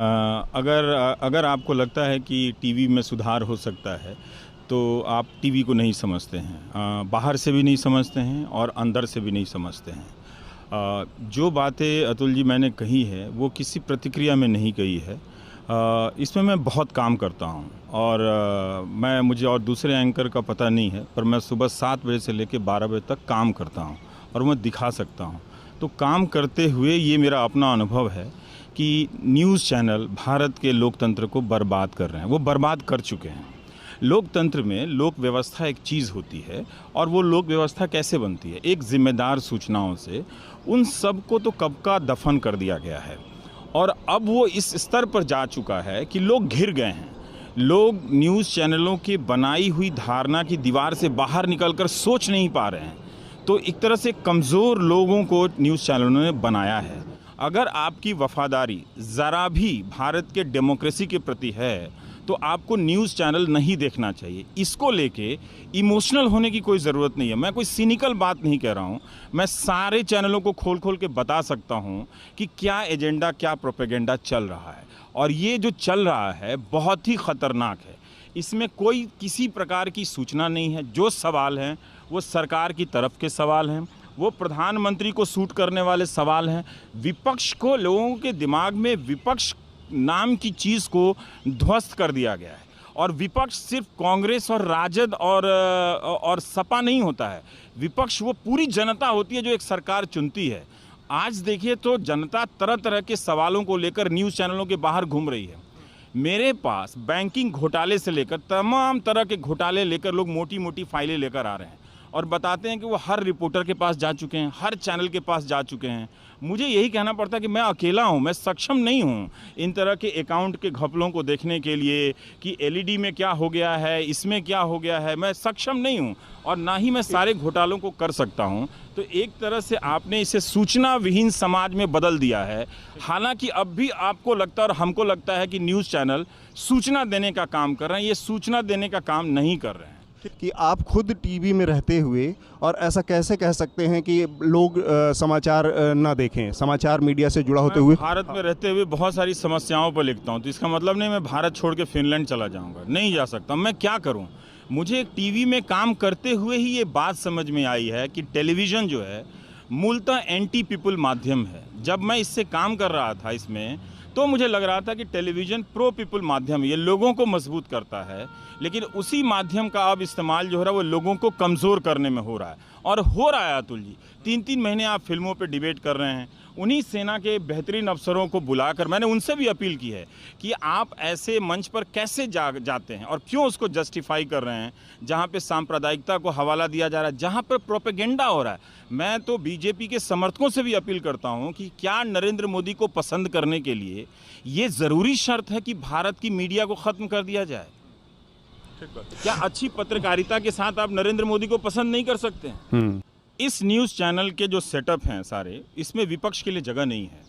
अगर आपको लगता है कि टीवी में सुधार हो सकता है तो आप टीवी को नहीं समझते हैं, बाहर से भी नहीं समझते हैं और अंदर से भी नहीं समझते हैं। जो बातें अतुल जी मैंने कही है वो किसी प्रतिक्रिया में नहीं कही है। इसमें मैं बहुत काम करता हूँ और मुझे और दूसरे एंकर का पता नहीं है, पर मैं सुबह 7 बजे से लेकर 12 बजे तक काम करता हूँ और मैं दिखा सकता हूँ। तो काम करते हुए ये मेरा अपना अनुभव है कि न्यूज़ चैनल भारत के लोकतंत्र को बर्बाद कर रहे हैं, वो बर्बाद कर चुके हैं। लोकतंत्र में लोक व्यवस्था एक चीज़ होती है और वो लोक व्यवस्था कैसे बनती है, एक जिम्मेदार सूचनाओं से। उन सब को तो कब का दफन कर दिया गया है और अब वो इस स्तर पर जा चुका है कि लोग घिर गए हैं। लोग न्यूज़ चैनलों की बनाई हुई धारणा की दीवार से बाहर निकलकर सोच नहीं पा रहे हैं। तो एक तरह से कमज़ोर लोगों को न्यूज़ चैनलों ने बनाया है। अगर आपकी वफादारी ज़रा भी भारत के डेमोक्रेसी के प्रति है तो आपको न्यूज़ चैनल नहीं देखना चाहिए। इसको लेके इमोशनल होने की कोई ज़रूरत नहीं है। मैं कोई सिनिकल बात नहीं कह रहा हूँ, मैं सारे चैनलों को खोल खोल के बता सकता हूँ कि क्या एजेंडा, क्या प्रोपेगेंडा चल रहा है और ये जो चल रहा है बहुत ही ख़तरनाक है। इसमें कोई किसी प्रकार की सूचना नहीं है। जो सवाल हैं वो सरकार की तरफ के सवाल हैं, वो प्रधानमंत्री को सूट करने वाले सवाल हैं। विपक्ष को, लोगों के दिमाग में विपक्ष नाम की चीज़ को ध्वस्त कर दिया गया है और विपक्ष सिर्फ कांग्रेस और राजद और सपा नहीं होता है। विपक्ष वो पूरी जनता होती है जो एक सरकार चुनती है। आज देखिए तो जनता तरह तरह के सवालों को लेकर न्यूज़ चैनलों के बाहर घूम रही है। मेरे पास बैंकिंग घोटाले से लेकर तमाम तरह के घोटाले लेकर लोग मोटी मोटी फाइलें लेकर आ रहे हैं और बताते हैं कि वो हर रिपोर्टर के पास जा चुके हैं, हर चैनल के पास जा चुके हैं। मुझे यही कहना पड़ता है कि मैं अकेला हूं, मैं सक्षम नहीं हूं इन तरह के अकाउंट के घपलों को देखने के लिए कि एलईडी में क्या हो गया है, इसमें क्या हो गया है। मैं सक्षम नहीं हूं और ना ही मैं सारे घोटालों को कर सकता हूं। तो एक तरह से आपने इसे सूचना विहीन समाज में बदल दिया है। हालांकि अब भी आपको लगता है और हमको लगता है कि न्यूज़ चैनल सूचना देने का काम कर रहे हैं, ये सूचना देने का काम नहीं कर रहे हैं। कि आप खुद टीवी में रहते हुए और ऐसा कैसे कह सकते हैं कि लोग समाचार ना देखें, समाचार मीडिया से जुड़ा होते हुए? भारत में रहते हुए बहुत सारी समस्याओं पर लिखता हूं, तो इसका मतलब नहीं मैं भारत छोड़ के फिनलैंड चला जाऊंगा, नहीं जा सकता। मैं क्या करूं? मुझे एक टीवी में काम करते हुए ही ये बात समझ में आई है कि टेलीविज़न जो है मूलतः एंटी पीपुल माध्यम है। जब मैं इससे काम कर रहा था इसमें तो मुझे लग रहा था कि टेलीविज़न प्रो पीपुल माध्यम, ये लोगों को मजबूत करता है, लेकिन उसी माध्यम का अब इस्तेमाल जो हो रहा है वो लोगों को कमज़ोर करने में हो रहा है और हो रहा है। अतुल जी 3-3 महीने आप फिल्मों पे डिबेट कर रहे हैं, उन्हीं सेना के बेहतरीन अफसरों को बुलाकर मैंने उनसे भी अपील की है कि आप ऐसे मंच पर कैसे जाते हैं और क्यों उसको जस्टिफाई कर रहे हैं जहां पे सांप्रदायिकता को हवाला दिया जा रहा है, जहां पर प्रोपेगेंडा हो रहा है। मैं तो बीजेपी के समर्थकों से भी अपील करता हूं कि क्या नरेंद्र मोदी को पसंद करने के लिए ये ज़रूरी शर्त है कि भारत की मीडिया को ख़त्म कर दिया जाए? क्या अच्छी पत्रकारिता के साथ आप नरेंद्र मोदी को पसंद नहीं कर सकते हैं? इस न्यूज़ चैनल के जो सेटअप हैं सारे, इसमें विपक्ष के लिए जगह नहीं है।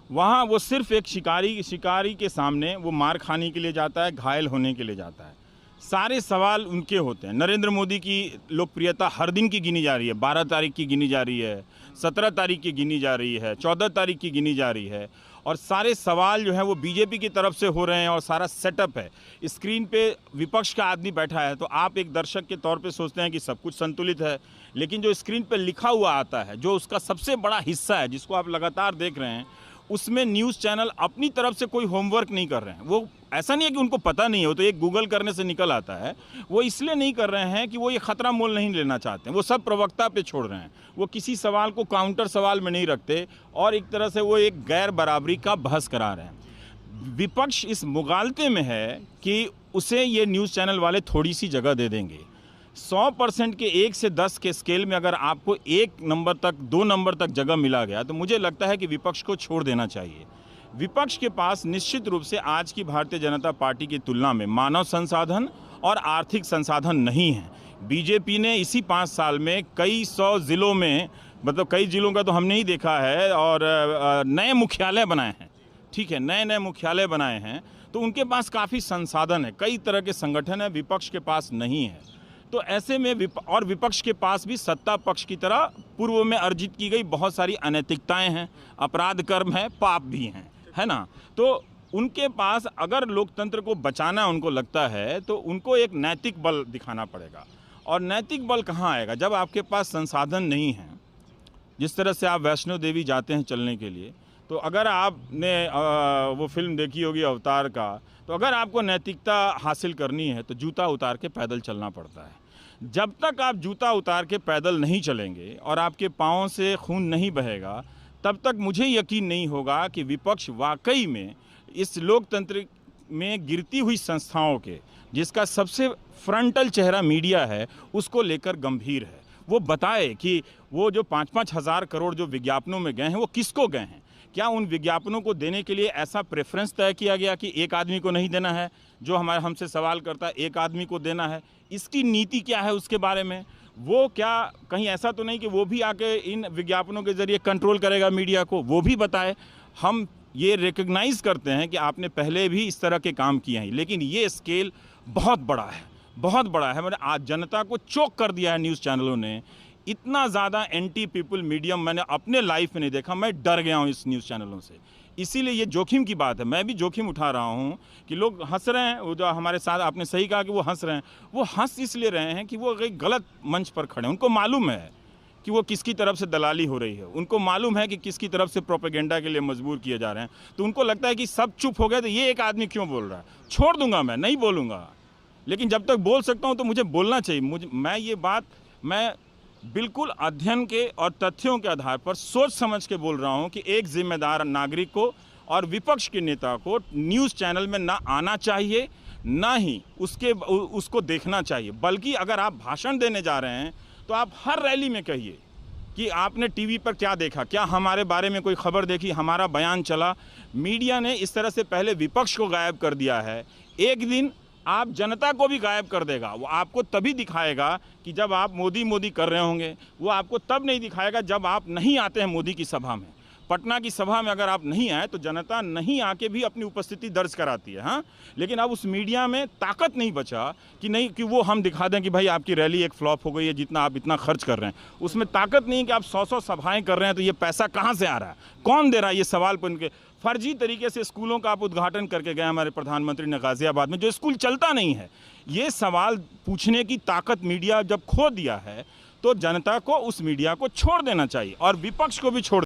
वहाँ वो सिर्फ एक शिकारी के सामने वो मार खाने के लिए जाता है, घायल होने के लिए जाता है। सारे सवाल उनके होते हैं। नरेंद्र मोदी की लोकप्रियता हर दिन की गिनी जा रही है, 12 तारीख की गिनी जा रही है, 17 तारीख की गिनी जा रही है, 14 तारीख की गिनी जा रही है और सारे सवाल जो है वो बीजेपी की तरफ से हो रहे हैं और सारा सेटअप है। स्क्रीन पे विपक्ष का आदमी बैठा है तो आप एक दर्शक के तौर पे सोचते हैं कि सब कुछ संतुलित है, लेकिन जो स्क्रीन पे लिखा हुआ आता है, जो उसका सबसे बड़ा हिस्सा है जिसको आप लगातार देख रहे हैं, उसमें न्यूज़ चैनल अपनी तरफ से कोई होमवर्क नहीं कर रहे हैं। वो ऐसा नहीं है कि उनको पता नहीं है, वो तो एक गूगल करने से निकल आता है। वो इसलिए नहीं कर रहे हैं कि वो ये ख़तरा मोल नहीं लेना चाहते हैं, वो सब प्रवक्ता पे छोड़ रहे हैं। वो किसी सवाल को काउंटर सवाल में नहीं रखते और एक तरह से वो एक गैर बराबरी का बहस करा रहे हैं। विपक्ष इस मुगालते में है कि उसे ये न्यूज़ चैनल वाले थोड़ी सी जगह दे देंगे। 100% के 1 से 10 के स्केल में अगर आपको 1 नंबर तक, 2 नंबर तक जगह मिला गया तो मुझे लगता है कि विपक्ष को छोड़ देना चाहिए। विपक्ष के पास निश्चित रूप से आज की भारतीय जनता पार्टी की तुलना में मानव संसाधन और आर्थिक संसाधन नहीं है। बीजेपी ने इसी 5 साल में कई 100 ज़िलों में, मतलब कई ज़िलों का तो हमने ही देखा है, और नए मुख्यालय बनाए हैं। ठीक है, नए मुख्यालय बनाए हैं तो उनके पास काफ़ी संसाधन है, कई तरह के संगठन है, विपक्ष के पास नहीं है। तो ऐसे में विपक्ष के पास भी सत्ता पक्ष की तरह पूर्व में अर्जित की गई बहुत सारी अनैतिकताएं हैं, अपराध कर्म है, पाप भी हैं, है ना। तो उनके पास अगर लोकतंत्र को बचाना उनको लगता है तो उनको एक नैतिक बल दिखाना पड़ेगा। और नैतिक बल कहाँ आएगा? जब आपके पास संसाधन नहीं हैं। जिस तरह से आप वैष्णो देवी जाते हैं चलने के लिए, तो अगर आपने वो फिल्म देखी होगी अवतार का, तो अगर आपको नैतिकता हासिल करनी है तो जूता उतार के पैदल चलना पड़ता है। जब तक आप जूता उतार के पैदल नहीं चलेंगे और आपके पाँव से खून नहीं बहेगा, तब तक मुझे यकीन नहीं होगा कि विपक्ष वाकई में इस लोकतंत्र में गिरती हुई संस्थाओं के, जिसका सबसे फ्रंटल चेहरा मीडिया है, उसको लेकर गंभीर है। वो बताए कि वो जो 5-5 हज़ार करोड़ जो विज्ञापनों में गए हैं वो किसको गए हैं। क्या उन विज्ञापनों को देने के लिए ऐसा प्रेफरेंस तय किया गया कि एक आदमी को नहीं देना है, जो हमसे सवाल करता है एक आदमी को देना है? इसकी नीति क्या है उसके बारे में? वो क्या कहीं ऐसा तो नहीं कि वो भी आके इन विज्ञापनों के ज़रिए कंट्रोल करेगा मीडिया को? वो भी बताए। हम ये रिकग्नाइज़ करते हैं कि आपने पहले भी इस तरह के काम किए हैं, लेकिन ये स्केल बहुत बड़ा है, बहुत बड़ा है। मैंने आज जनता को चोक कर दिया है न्यूज़ चैनलों ने। इतना ज़्यादा एंटी पीपल मीडियम मैंने अपने लाइफ में नहीं देखा। मैं डर गया हूँ इस न्यूज़ चैनलों से। इसीलिए ये जोखिम की बात है। मैं भी जोखिम उठा रहा हूँ कि लोग हंस रहे हैं। वो जो हमारे साथ, आपने सही कहा कि वो हंस रहे हैं। वो हंस इसलिए रहे हैं कि वो एक गलत मंच पर खड़े हैं। उनको मालूम है कि वो किसकी तरफ से दलाली हो रही है। उनको मालूम है कि किसकी तरफ से प्रोपेगेंडा के लिए मजबूर किए जा रहे हैं। तो उनको लगता है कि सब चुप हो गए तो ये एक आदमी क्यों बोल रहा है, छोड़ दूंगा, मैं नहीं बोलूँगा। लेकिन जब तक बोल सकता हूँ तो मुझे बोलना चाहिए। मैं ये बात बिल्कुल अध्ययन के और तथ्यों के आधार पर सोच समझ के बोल रहा हूँ कि एक जिम्मेदार नागरिक को और विपक्ष के नेता को न्यूज़ चैनल में ना आना चाहिए, ना ही उसको देखना चाहिए। बल्कि अगर आप भाषण देने जा रहे हैं तो आप हर रैली में कहिए कि आपने टीवी पर क्या देखा, क्या हमारे बारे में कोई खबर देखी, हमारा बयान चला। मीडिया ने इस तरह से पहले विपक्ष को गायब कर दिया है। एक दिन आप जनता को भी गायब कर देगा। वो आपको तभी दिखाएगा कि जब आप मोदी कर रहे होंगे। वो आपको तब नहीं दिखाएगा जब आप नहीं आते हैं मोदी की सभा में। पटना की सभा में अगर आप नहीं आए तो जनता नहीं आके भी अपनी उपस्थिति दर्ज कराती है। हाँ, लेकिन अब उस मीडिया में ताकत नहीं बचा कि नहीं कि वो हम दिखा दें कि भाई आपकी रैली एक फ्लॉप हो गई है, जितना आप इतना खर्च कर रहे हैं। उसमें ताकत नहीं कि आप 100 सभाएं कर रहे हैं तो ये पैसा कहाँ से आ रहा है, कौन दे रहा है, ये सवाल पर उनके फर्जी तरीके से स्कूलों का आप उद्घाटन करके गए हमारे प्रधानमंत्री ने गाजियाबाद में, जो स्कूल चलता नहीं है। ये सवाल पूछने की ताकत मीडिया जब खो दिया है तो जनता को उस मीडिया को छोड़ देना चाहिए और विपक्ष को भी छोड़